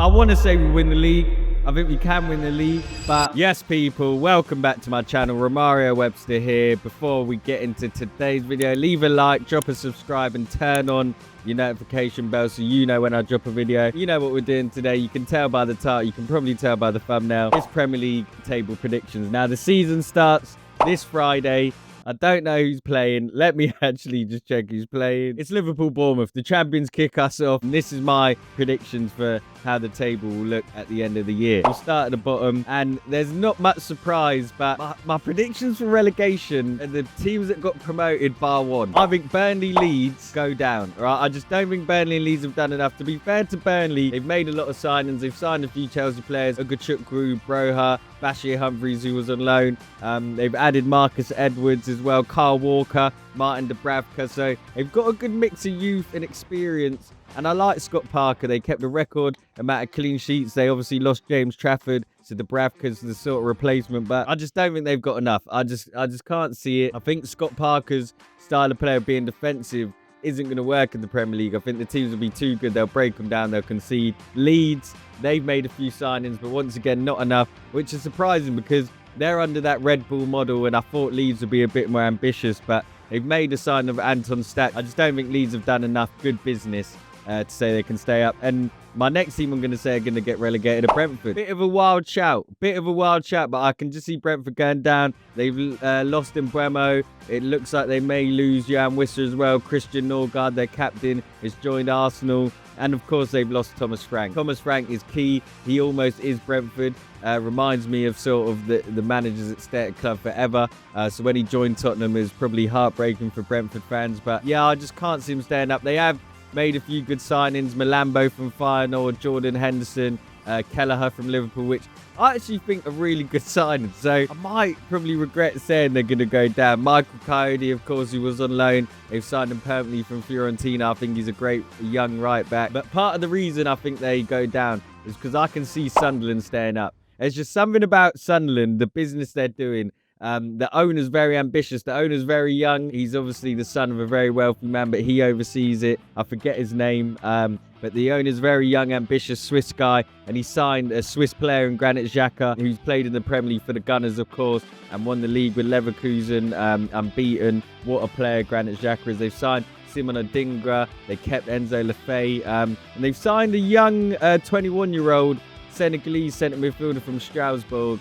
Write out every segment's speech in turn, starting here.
I want to say we win the league. I think we can win the league. But yes, people, welcome back to my channel. Romario Webster here. Before we get into today's video, leave a like, drop a subscribe, and turn on your notification bell so you know when I drop a video. You know what we're doing today. You can tell by the title. You can probably tell by the thumbnail. It's Premier League table predictions. Now, the season starts this Friday. I don't know who's playing. Let me actually just check who's playing. It's Liverpool-Bournemouth. The champions kick us off. And this is my predictions for how the table will look at the end of the year. We'll start at the bottom, and there's not much surprise, but my predictions for relegation and the teams that got promoted bar one. I think Burnley, Leeds go down. Right? I just don't think Burnley and Leeds have done enough. To be fair to Burnley, they've made a lot of signings. They've signed a few Chelsea players, Ogachukwu, Broha, Bashir Humphries, who was on loan. They've added Marcus Edwards as well, Kyle Walker, Martin Dubravka. So they've got a good mix of youth and experience. And I like Scott Parker. They kept a record amount of clean sheets. They obviously lost James Trafford, so Dubravka's the sort of replacement. But I just don't think they've got enough. I just can't see it. I think Scott Parker's style of player being defensive isn't going to work in the Premier League. I think the teams will be too good. They'll break them down. They'll concede. Leeds, they've made a few signings, but once again, not enough, which is surprising because they're under that Red Bull model, and I thought Leeds would be a bit more ambitious, but they've made a sign of Anton Stack. I just don't think Leeds have done enough good business to say they can stay up. And my next team I'm going to say are going to get relegated to Brentford. Bit of a wild shout, but I can just see Brentford going down. They've lost in Bremo. It looks like they may lose Jan Wisser as well. Christian Norgard, their captain, has joined Arsenal. And of course, they've lost Thomas Frank. Thomas Frank is key. He almost is Brentford. Reminds me of sort of the managers that stay at club forever. So when he joined Tottenham, it was probably heartbreaking for Brentford fans. But yeah, I just can't see him staying up. They have made a few good signings. Malambo from Feyenoord, Jordan Henderson, Kelleher from Liverpool, which I actually think are really good signings. So I might probably regret saying they're going to go down. Michael Coyote, of course, who was on loan. They've signed him permanently from Fiorentina. I think he's a great young right back. But part of the reason I think they go down is because I can see Sunderland staying up. There's just something about Sunderland, the business they're doing. The owner's very ambitious. The owner's very young. He's obviously the son of a very wealthy man, but he oversees it. I forget his name. But the owner's very young, ambitious Swiss guy. And he signed a Swiss player in Granit Xhaka, who's played in the Premier League for the Gunners, of course, and won the league with Leverkusen, unbeaten. What a player Granit Xhaka is. They've signed Simon Adingra. They kept Enzo Lefebvre. And they've signed a young 21-year-old Senegalese centre midfielder from Strasbourg,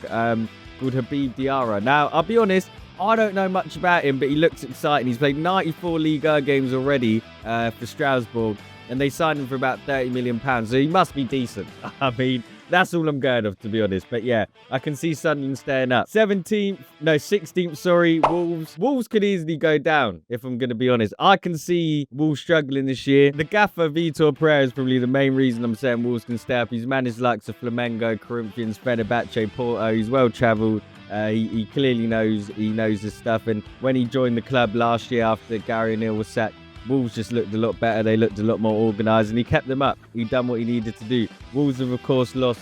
called Habib Diarra. Now, I'll be honest, I don't know much about him, but he looks exciting. He's played 94 Liga games already for Strasbourg, and they signed him for about £30 million, so he must be decent. I mean, that's all I'm going off, to be honest. But yeah, I can see Sunderland staying up. 16th, sorry, Wolves. Wolves could easily go down, if I'm going to be honest. I can see Wolves struggling this year. The gaffer, Vitor Pereira, is probably the main reason I'm saying Wolves can stay up. He's managed likes of Flamengo, Corinthians, Fenerbahce, Porto. He's well-travelled. He clearly knows his stuff. And when he joined the club last year after Gary O'Neill was sacked, Wolves just looked a lot better. They looked a lot more organised, and he kept them up. He done what he needed to do. Wolves have, of course, lost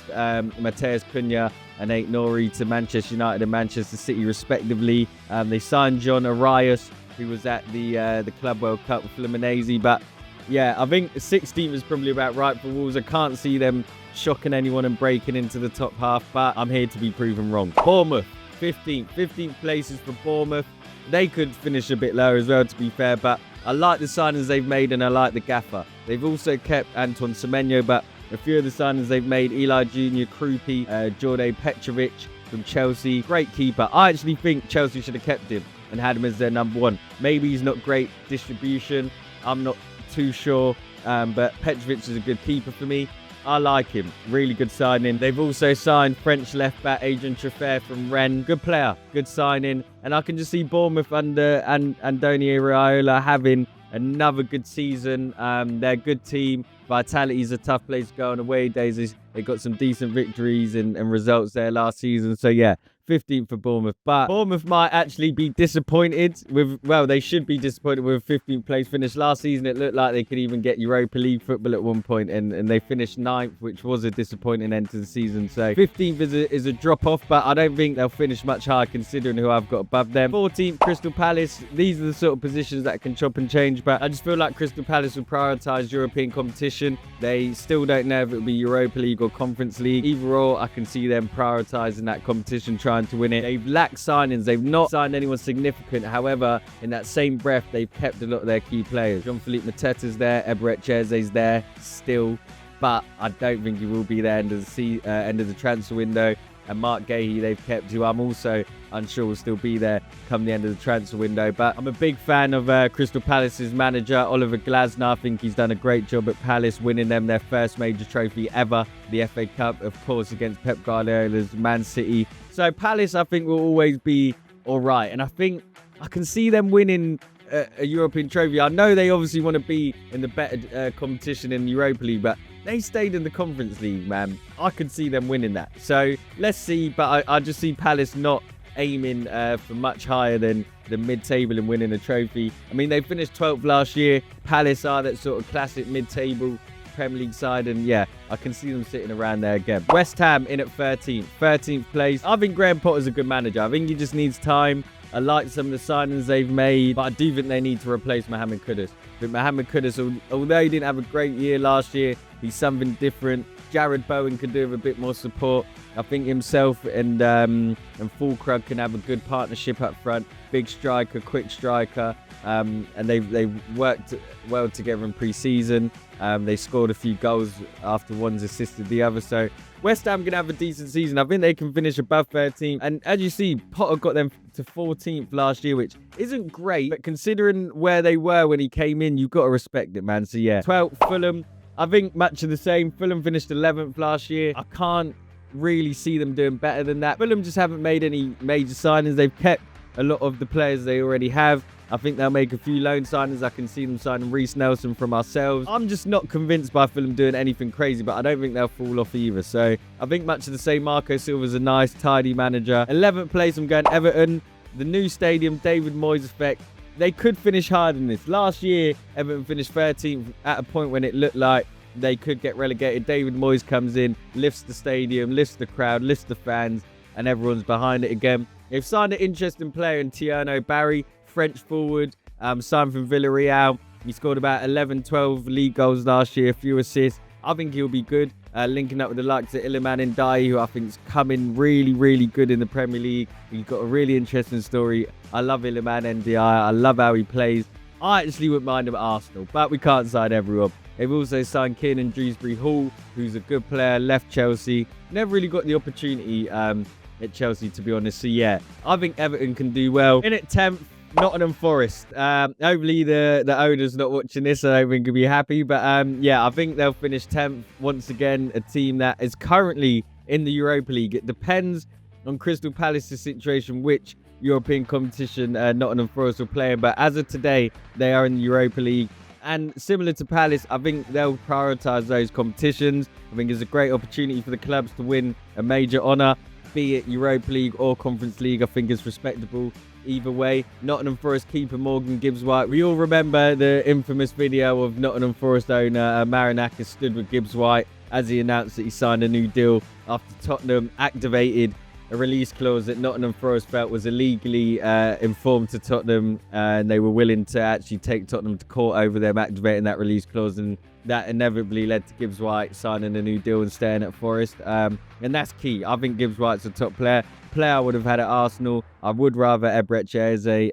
Mateus Cunha and Ait Nouri to Manchester United and Manchester City, respectively. They signed John Arias, who was at the Club World Cup with Fluminense. But yeah, I think 16th is probably about right for Wolves. I can't see them shocking anyone and breaking into the top half, but I'm here to be proven wrong. Bournemouth, 15th. 15th places for Bournemouth. They could finish a bit lower as well, to be fair, but I like the signings they've made, and I like the gaffer. They've also kept Anton Semenyo, but a few of the signings they've made, Eli Jr., Krupi, Jorge Petrovic from Chelsea, great keeper. I actually think Chelsea should have kept him and had him as their number one. Maybe he's not great distribution. I'm not too sure, but Petrovic is a good keeper for me. I like him. Really good signing. They've also signed French left-back Adrien Truffert from Rennes. Good player. Good signing. And I can just see Bournemouth under Andoni Iraola having another good season. They're a good team. Vitality is a tough place to go on away days. They got some decent victories and results there last season. So yeah, 15th for Bournemouth. But Bournemouth might actually be disappointed with, well, they should be disappointed with a 15th place finish. Last season, it looked like they could even get Europa League football at one point, and they finished 9th, which was a disappointing end to the season. So 15th is a drop-off, but I don't think they'll finish much higher considering who I've got above them. 14th, Crystal Palace. These are the sort of positions that can chop and change, but I just feel like Crystal Palace will prioritise European competition. competition. They still don't know if it'll be Europa League or Conference League. Either or, I can see them prioritising that competition, trying to win it. They've lacked signings. They've not signed anyone significant. However, in that same breath, they've kept a lot of their key players. Jean-Philippe Mateta's there. Eberechi Eze's there still. But I don't think he will be there end of the transfer window. And Mark Gahey they've kept, who I'm also unsure will still be there come the end of the transfer window. But I'm a big fan of Crystal Palace's manager, Oliver Glasner. I think he's done a great job at Palace, winning them their first major trophy ever, the FA Cup, of course, against Pep Guardiola's Man City. So Palace, I think, will always be all right. And I think I can see them winning a European trophy. I know they obviously want to be in the better competition in the Europa League, but they stayed in the Conference League, man. I could see them winning that. So let's see. But I just see Palace not aiming for much higher than the mid-table and winning a trophy. I mean, they finished 12th last year. Palace are that sort of classic mid-table Premier League side. And yeah, I can see them sitting around there again. West Ham in at 13th place. I think Graham Potter's a good manager. I think he just needs time. I like some of the signings they've made, but I do think they need to replace Mohamed Kudus. But Mohamed Kudus, although he didn't have a great year last year, he's something different. Jared Bowen could do with a bit more support. I think himself and Fulkrug can have a good partnership up front. Big striker, quick striker. And they've worked well together in pre-season. They scored a few goals after one's assisted the other. So West Ham going to have a decent season. I think they can finish above 13. And as you see, Potter got them to 14th last year, which isn't great. But considering where they were when he came in, you've got to respect it, man. So yeah, 12th, Fulham. I think much of the same. Fulham finished 11th last year. I can't really see them doing better than that. Fulham just haven't made any major signings. They've kept a lot of the players they already have. I think they'll make a few loan signings. I can see them signing Reece Nelson from ourselves. I'm just not convinced by Fulham doing anything crazy, but I don't think they'll fall off either. So I think much of the same. Marco Silva's a nice, tidy manager. 11th place, I'm going Everton. The new stadium, David Moyes effect. They could finish higher than this. Last year, Everton finished 13th at a point when it looked like they could get relegated. David Moyes comes in, lifts the stadium, lifts the crowd, lifts the fans, and everyone's behind it again. They've signed an interesting player in Tierno Barry, French forward, signed from Villarreal. He scored about 11, 12 league goals last year, a few assists. I think he'll be good. Linking up with the likes of Iliman Ndiaye, who I think is coming really, really good in the Premier League. He's got a really interesting story. I love Iliman Ndiaye. I love how he plays. I actually wouldn't mind him at Arsenal, but we can't sign everyone. They've also signed Kiernan Dewsbury-Hall, who's a good player, left Chelsea. Never really got the opportunity at Chelsea, to be honest. So yeah, I think Everton can do well. In at 10th, Nottingham Forest. Hopefully the owner's not watching this, so I don't think he'll be happy. But yeah, I think they'll finish 10th. Once again, a team that is currently in the Europa League. It depends on Crystal Palace's situation, which European competition Nottingham Forest will play in. But as of today, they are in the Europa League. And similar to Palace, I think they'll prioritise those competitions. I think it's a great opportunity for the clubs to win a major honour, be it Europa League or Conference League. I think it's respectable either way. Nottingham Forest keeper Morgan Gibbs-White. We all remember the infamous video of Nottingham Forest owner Marinakis stood with Gibbs-White as he announced that he signed a new deal after Tottenham activated a release clause that Nottingham Forest felt was illegally informed to Tottenham, and they were willing to actually take Tottenham to court over them activating that release clause, and that inevitably led to Gibbs-White signing a new deal and staying at Forest. And that's key. I think Gibbs-White's a top player I would have had at Arsenal. I would rather Eberechi Eze,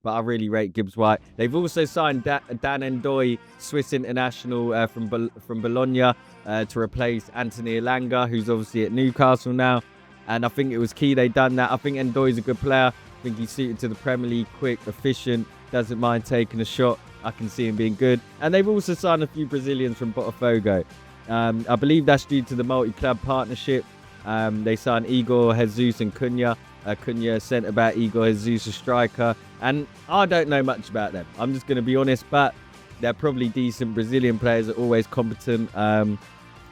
but I really rate Gibbs-White. They've also signed Dan Ndoye, Swiss international from Bologna, to replace Anthony Elanga, who's obviously at Newcastle now. And I think it was key they done that. I think Ndoye's a good player. I think he's suited to the Premier League, quick, efficient, doesn't mind taking a shot. I can see him being good. And they've also signed a few Brazilians from Botafogo. I believe that's due to the multi-club partnership. They signed Igor Jesus and Cunha. Cunha centre-back, Igor Jesus a striker. And I don't know much about them. I'm just going to be honest, but they're probably decent Brazilian players, are always competent.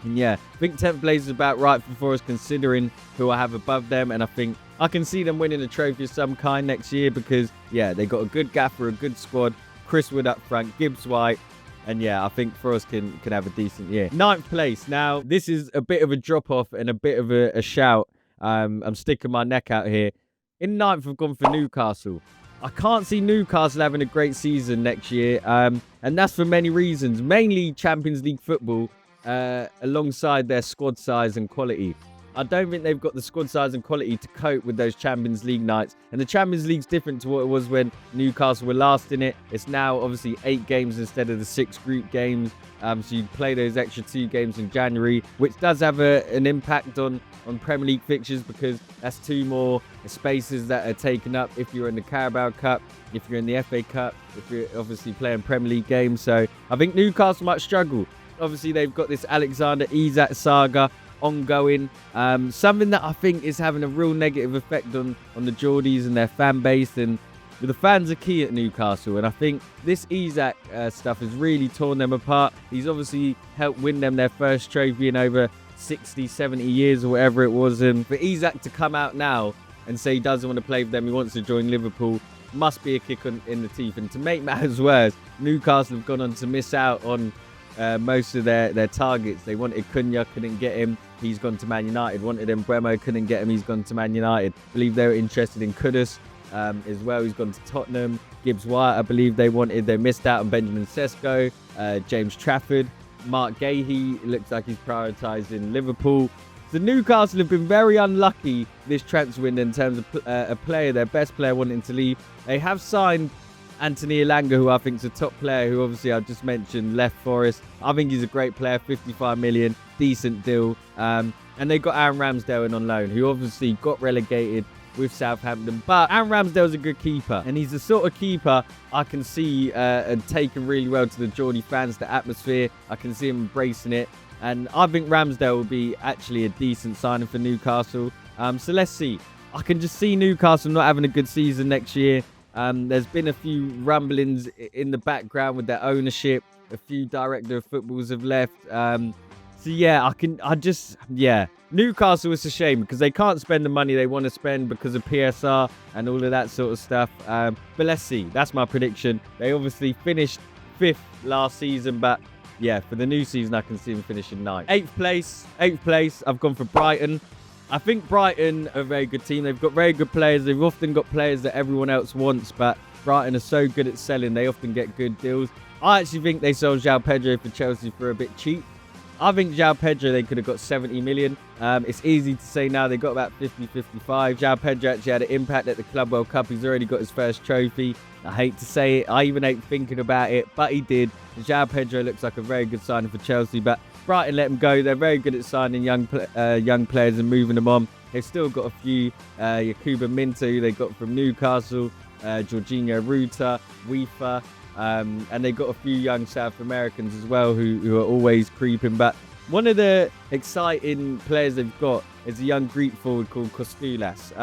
And yeah, I think 10th place is about right for Forest considering who I have above them. And I think I can see them winning a trophy of some kind next year because, yeah, they got a good gaffer, a good squad. Chris Wood up front, Gibbs-White. And yeah, I think Forest can have a decent year. 9th place. Now, this is a bit of a drop-off and a bit of a shout. I'm sticking my neck out here. In 9th, I've gone for Newcastle. I can't see Newcastle having a great season next year, and that's for many reasons, mainly Champions League football, alongside their squad size and quality. I don't think they've got the squad size and quality to cope with those Champions League nights. And the Champions League's different to what it was when Newcastle were last in it. It's now obviously 8 games instead of the 6 group games. So you play those extra 2 games in January, which does have an impact on Premier League fixtures, because that's 2 more spaces that are taken up if you're in the Carabao Cup, if you're in the FA Cup, if you're obviously playing Premier League games. So I think Newcastle might struggle. Obviously, they've got this Alexander Isak saga ongoing, something that I think is having a real negative effect on the Geordies and their fan base, and the fans are key at Newcastle, and I think this Isak stuff has really torn them apart. He's obviously helped win them their first trophy in over 60, 70 years or whatever it was, and for Isak to come out now and say he doesn't want to play for them, he wants to join Liverpool, must be a kick in the teeth. And to make matters worse, Newcastle have gone on to miss out on most of their targets. They wanted Cunha, couldn't get him. He's gone to Man United. Wanted Mbeumo, couldn't get him. He's gone to Man United. I believe they were interested in Kudus as well. He's gone to Tottenham. Gibbs White, I believe they wanted. They missed out on Benjamin Sesko, James Trafford. Mark Gahey looks like he's prioritising Liverpool. So Newcastle have been very unlucky this transfer window in terms of a player, their best player, wanting to leave. They have signed Anthony Elanga, who I think is a top player, who obviously I just mentioned left Forest. I think he's a great player, 55 million, decent deal. And they got Aaron Ramsdale in on loan, who obviously got relegated with Southampton. But Aaron Ramsdale's a good keeper, and he's the sort of keeper I can see taking really well to the Geordie fans, the atmosphere. I can see him embracing it. And I think Ramsdale will be actually a decent signing for Newcastle. So let's see. I can just see Newcastle not having a good season next year. There's been a few rumblings in the background with their ownership. A few director of footballs have left. So yeah, Newcastle is a shame because they can't spend the money they want to spend because of PSR and all of that sort of stuff. But let's see. That's my prediction. They obviously finished 5th last season, but yeah, for the new season, I can see them finishing 9th. 8th place. I've gone for Brighton. I think Brighton are a very good team. They've got very good players. They've often got players that everyone else wants, but Brighton are so good at selling. They often get good deals. I actually think they sold João Pedro for Chelsea for a bit cheap. I think João Pedro, they could have got 70 million. It's easy to say now. They got about 50, 55. João Pedro actually had an impact at the Club World Cup. He's already got his first trophy. I hate to say it. I even hate thinking about it, but he did. João Pedro looks like a very good signing for Chelsea, but Brighton let him go. They're very good at signing young players and moving them on. They've still got a few. Yakuba Minta, who they got from Newcastle. Jorginho Ruta, Weaver. And they got a few young South Americans as well who are always creeping. But one of the exciting players they've got is a young Greek forward called Kostoulas.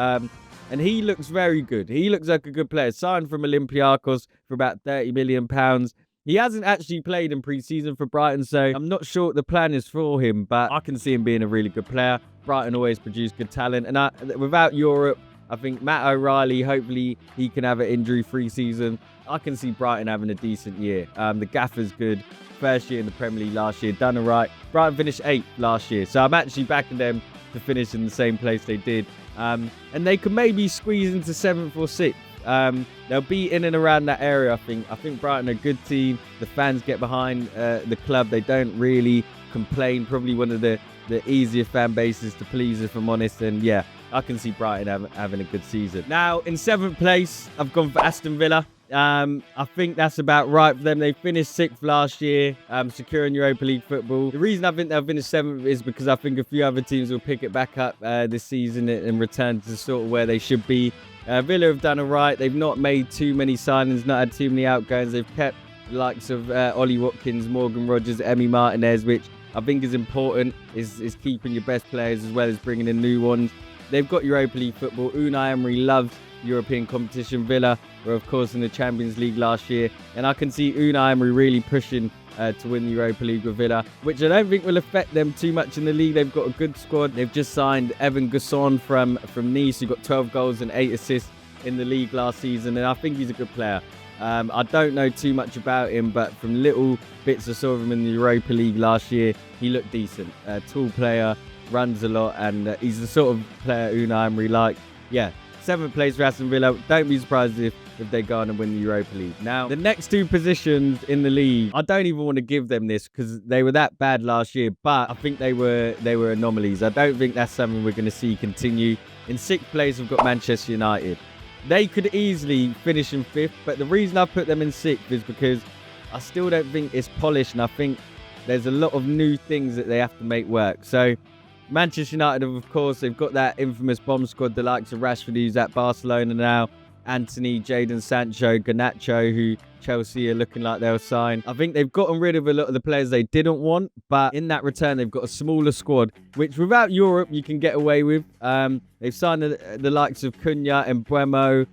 And he looks very good. He looks like a good player. Signed from Olympiacos for about £30 million. He hasn't actually played in pre-season for Brighton, so I'm not sure what the plan is for him, but I can see him being a really good player. Brighton always produce good talent. And without Europe, I think Matt O'Reilly, hopefully he can have an injury-free season. I can see Brighton having a decent year. The gaffer's good. First year in the Premier League last year, done all right. Brighton finished 8th last year, so I'm actually backing them to finish in the same place they did. And they could maybe squeeze into 7th or 6th. They'll be in and around that area, I think. I think Brighton are a good team. The fans get behind the club. They don't really complain. Probably one of the easier fan bases to please, if I'm honest. And yeah, I can see Brighton having a good season. Now, in 7th place, I've gone for Aston Villa. I think that's about right for them. They finished 6th last year, securing Europa League football. The reason I think they'll finish 7th is because I think a few other teams will pick it back up this season and return to sort of where they should be. Villa have done all right. They've not made too many signings, not had too many outgoings. They've kept the likes of Ollie Watkins, Morgan Rogers, Emi Martinez, which I think is important, is keeping your best players as well as bringing in new ones. They've got Europa League football. Unai Emery loves European competition. Villa were, of course, in the Champions League last year. And I can see Unai Emery really pushing to win the Europa League with Villa, which I don't think will affect them too much in the league. They've got a good squad. They've just signed Evan Gusson from Nice, who got 12 goals and 8 assists in the league last season. And I think he's a good player. I don't know too much about him, but from little bits I saw of him in the Europa League last year, he looked decent. Tall player, runs a lot, and he's the sort of player Unai Emery like. Yeah, 7th place for Aston Villa. Don't be surprised if they go on and win the Europa League. Now, the next 2 positions in the league, I don't even want to give them this because they were that bad last year, but I think they were anomalies. I don't think that's something we're going to see continue. In 6th place, we've got Manchester United. They could easily finish in 5th, but the reason I put them in 6th is because I still don't think it's polished, and I think there's a lot of new things that they have to make work. So Manchester United, of course, they've got that infamous bomb squad, the likes of Rashford, who's at Barcelona now, Anthony, Jadon Sancho, Garnacho, who Chelsea are looking like they'll sign. I think they've gotten rid of a lot of the players they didn't want, but in that return, they've got a smaller squad, which without Europe, you can get away with. They've signed the likes of Cunha and Mbeumo,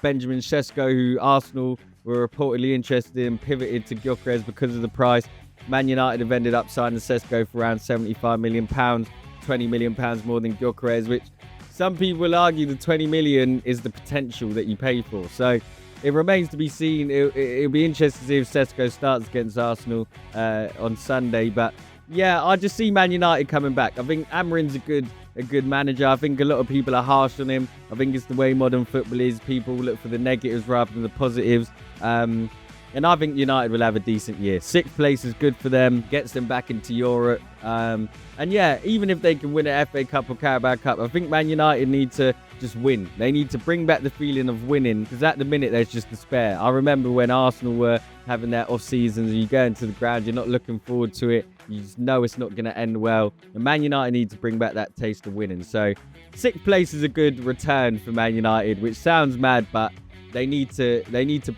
Benjamin Sesko, who Arsenal were reportedly interested in, pivoted to Gyökeres because of the price. Man United have ended up signing Sesko for around £75 million, £20 million more than Gyökeres, which some people will argue the 20 million is the potential that you pay for. So it remains to be seen. It'll be interesting to see if Sesko starts against Arsenal on Sunday. But yeah, I just see Man United coming back. I think Amorim's a good manager. I think a lot of people are harsh on him. I think it's the way modern football is. People look for the negatives rather than the positives. And I think United will have a decent year. 6th place is good for them. Gets them back into Europe. And yeah, even if they can win an FA Cup or Carabao Cup, I think Man United need to just win. They need to bring back the feeling of winning, because at the minute there's just despair. I remember when Arsenal were having their off-seasons and you go into the ground, you're not looking forward to it. You just know it's not going to end well. And Man United need to bring back that taste of winning. So 6th place is a good return for Man United, which sounds mad, but they need to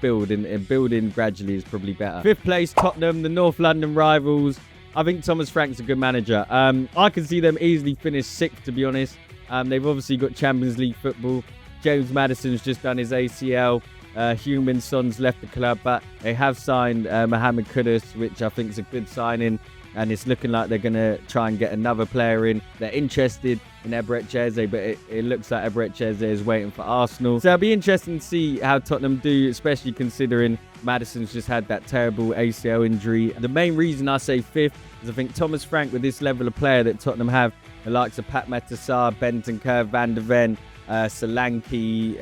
build, and building gradually is probably better. 5th place, Tottenham, the North London rivals. I think Thomas Frank's a good manager. I can see them easily finish 6th, to be honest. They've obviously got Champions League football. James Maddison's just done his ACL. Heung-min Son's left the club, but they have signed Mohamed Kudus, which I think is a good signing. And it's looking like they're going to try and get another player in. They're interested in Eberechi Eze, but it looks like Eberechi Eze is waiting for Arsenal. So it'll be interesting to see how Tottenham do, especially considering Maddison's just had that terrible ACL injury. The main reason I say 5th is I think Thomas Frank, with this level of player that Tottenham have, the likes of Pat Matassar, Bentancur, Van de Ven, Solanke,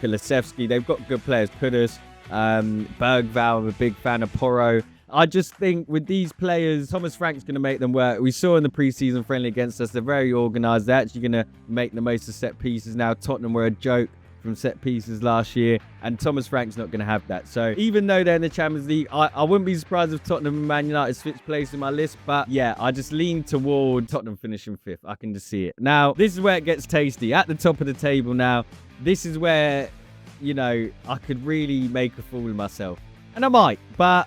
Kulusevski, they've got good players. Kudus, Bergvall, I'm a big fan of Porro. I just think with these players, Thomas Frank's going to make them work. We saw in the pre-season friendly against us, they're very organised. They're actually going to make the most of set pieces now. Tottenham were a joke from set pieces last year, and Thomas Frank's not going to have that. So even though they're in the Champions League, I wouldn't be surprised if Tottenham and Man United switch place in my list. But yeah, I just lean toward Tottenham finishing 5th. I can just see it. Now, this is where it gets tasty. At the top of the table now, this is where, you know, I could really make a fool of myself. And I might, but...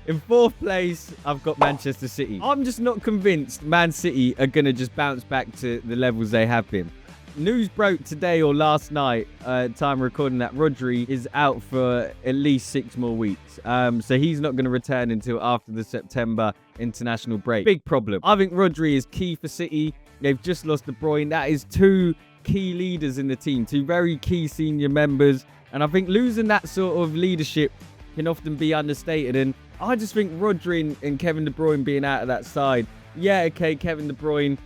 In 4th place, I've got Manchester City. I'm just not convinced Man City are going to just bounce back to the levels they have been. News broke today or last night, time recording, that Rodri is out for at least 6 more weeks. So he's not going to return until after the September international break. Big problem. I think Rodri is key for City. They've just lost De Bruyne. That is 2 key leaders in the team, 2 very key senior members. And I think losing that sort of leadership can often be understated. And I just think Rodri and Kevin De Bruyne being out of that side, yeah, okay, Kevin De Bruyne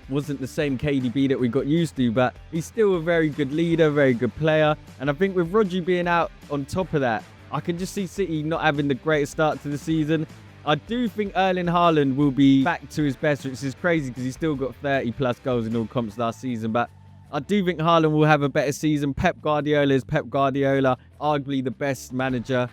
wasn't the same KDB that we got used to, but he's still a very good leader, very good player. And I think with Rodri being out on top of that, I can just see City not having the greatest start to the season. I do think Erling Haaland will be back to his best, which is crazy because he's still got 30 plus goals in all comps last season, but I do think Haaland will have a better season. Pep Guardiola is Pep Guardiola, arguably the best manager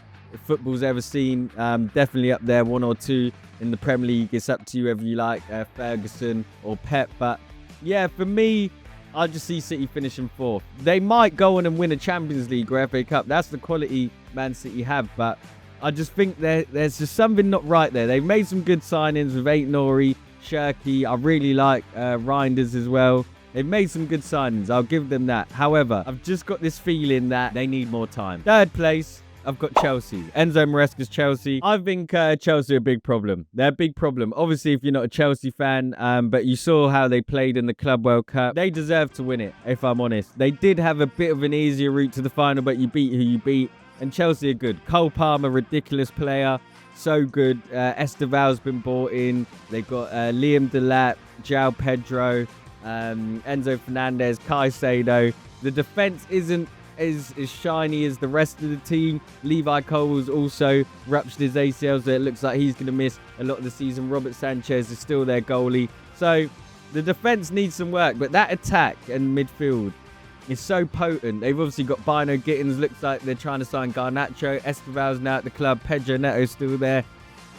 football's ever seen. Definitely up there, 1 or 2 in the Premier League. It's up to you whether you like Ferguson or Pep. But yeah, for me, I just see City finishing 4th. They might go on and win a Champions League or FA Cup. That's the quality Man City have. But I just think there's just something not right there. They've made some good signings with Aït-Nouri, Cherki. I really like Reinders as well. They've made some good signings. I'll give them that. However, I've just got this feeling that they need more time. 3rd place, I've got Chelsea. Enzo Maresca's Chelsea. I think Chelsea are a big problem. They're a big problem. Obviously, if you're not a Chelsea fan, but you saw how they played in the Club World Cup. They deserve to win it, if I'm honest. They did have a bit of an easier route to the final, but you beat who you beat. And Chelsea are good. Cole Palmer, ridiculous player. So good. Esteval's been bought in. They've got Liam Delap, João Pedro, Enzo Fernandez, Caicedo. The defense isn't as shiny as the rest of the team. Levi Cole's also ruptured his ACL, so it looks like he's going to miss a lot of the season. Robert Sanchez is still their goalie. So the defense needs some work, but that attack and midfield is so potent. They've obviously got Bino Gittins. Looks like they're trying to sign Garnacho. Esteval's now at the club. Pedro Neto's still there.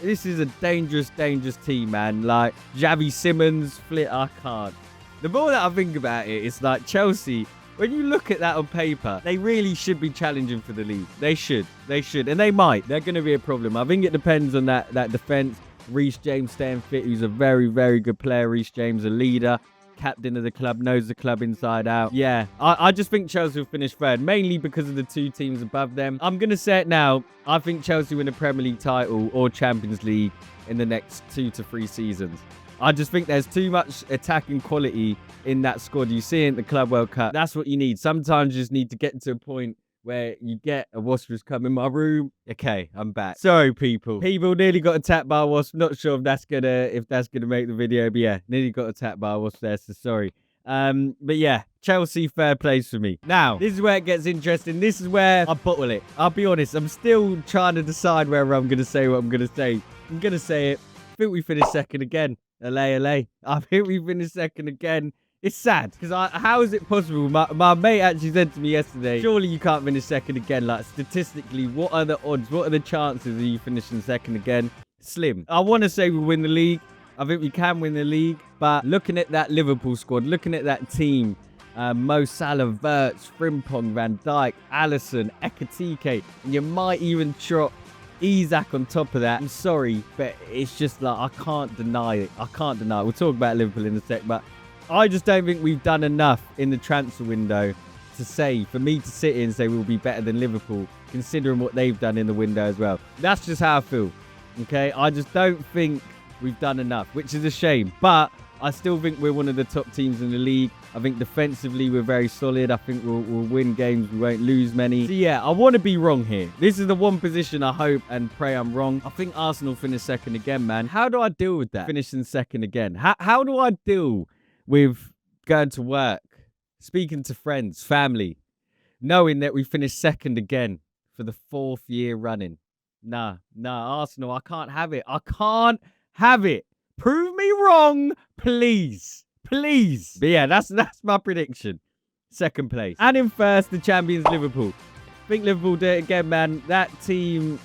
This is a dangerous, dangerous team, man. Like, Xavi Simons, Flit, I can't. The more that I think about it, it's like Chelsea, when you look at that on paper, they really should be challenging for the league. They should. They should. And they might. They're going to be a problem. I think it depends on that defense. Reece James staying fit, who's a very, very good player. Reece James, a leader, captain of the club, knows the club inside out. Yeah, I just think Chelsea will finish third, mainly because of the two teams above them. I'm going to say it now. I think Chelsea win a Premier League title or Champions League in the next 2 to 3 seasons. I just think there's too much attacking quality in that squad. You see it in the Club World Cup. That's what you need. Sometimes you just need to get to a point where you get a wasp has come in my room. Okay, I'm back. Sorry, people. People nearly got attacked by a wasp. Not sure if that's gonna make the video, but yeah, nearly got attacked by a wasp there. So sorry. But yeah, Chelsea, fair place for me. Now, this is where it gets interesting. This is where I bottle it. I'll be honest. I'm still trying to decide whether I'm gonna say what I'm gonna say. I'm gonna say it. I think we finished second again. LA. I think we finished second again. It's sad because how is it possible? My mate actually said to me yesterday, surely you can't finish second again. Like, statistically, what are the odds? What are the chances of you finishing second again? Slim. I want to say we win the league. I think we can win the league. But looking at that Liverpool squad, looking at that team, Mo Salah, Wirtz, Frimpong, Van Dijk, Alisson, Ekitike, and you might even trot Isak on top of that. I'm sorry, but it's just like, I can't deny it. I can't deny it. We'll talk about Liverpool in a sec, but I just don't think we've done enough in the transfer window to say, for me to sit here and say we'll be better than Liverpool, considering what they've done in the window as well. That's just how I feel, okay? I just don't think we've done enough, which is a shame. But I still think we're one of the top teams in the league. I think defensively we're very solid. I think we'll win games. We won't lose many. So yeah, I want to be wrong here. This is the one position I hope and pray I'm wrong. I think Arsenal finish second again, man. How do I deal with that? Finishing second again. How do I deal with going to work, speaking to friends, family, knowing that we finished second again for the 4th year running? Nah, Arsenal, I can't have it. I can't have it. Prove me wrong, please. Please. But yeah, that's my prediction. Second place. And in first, the champions, Liverpool. I think Liverpool do it again, man. That team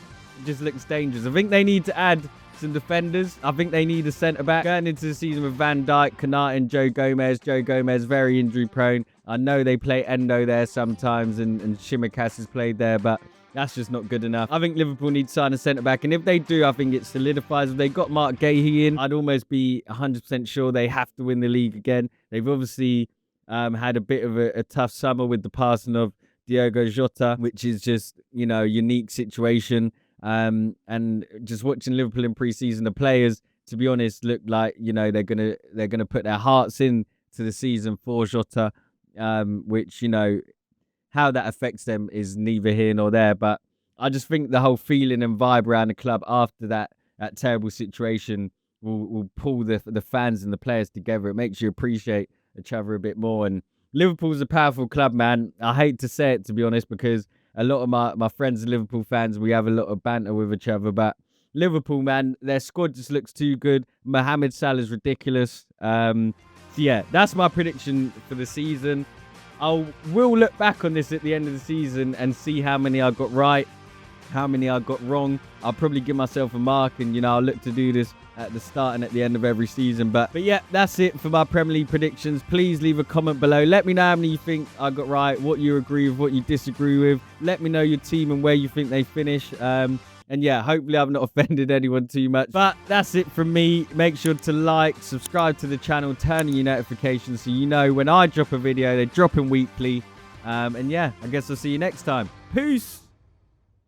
just looks dangerous. I think they need to add some defenders. I think they need a centre-back. Going into the season with Van Dijk, Konate and Joe Gomez. Joe Gomez, very injury-prone. I know they play Endo there sometimes, and Shimikas has played there, but that's just not good enough. I think Liverpool need to sign a centre-back, and if they do, I think it solidifies. If they got Mark Gahey in, I'd almost be 100% sure they have to win the league again. They've obviously had a bit of a tough summer with the passing of Diogo Jota, which is just, you know, unique situation. And just watching Liverpool in pre-season, the players, to be honest, look like, you know, they're gonna put their hearts in to the season for Jota, which, you know, how that affects them is neither here nor there. But I just think the whole feeling and vibe around the club after that terrible situation will pull the fans and the players together. It makes you appreciate each other a bit more. And Liverpool's a powerful club, man. I hate to say it, to be honest, because a lot of my friends are Liverpool fans. We have a lot of banter with each other. But Liverpool, man, their squad just looks too good. Mohamed Salah's ridiculous. So yeah, that's my prediction for the season. We'll look back on this at the end of the season and see how many I got right, how many I got wrong. I'll probably give myself a mark, and, you know, I'll look to do this at the start and at the end of every season. But yeah, that's it for my Premier League predictions. Please leave a comment below. Let me know how many you think I got right, what you agree with, what you disagree with. Let me know your team and where you think they finish. And yeah, hopefully I've not offended anyone too much. But that's it from me. Make sure to like, subscribe to the channel, turn on your notifications so you know when I drop a video. They're dropping weekly. And yeah, I guess I'll see you next time. Peace.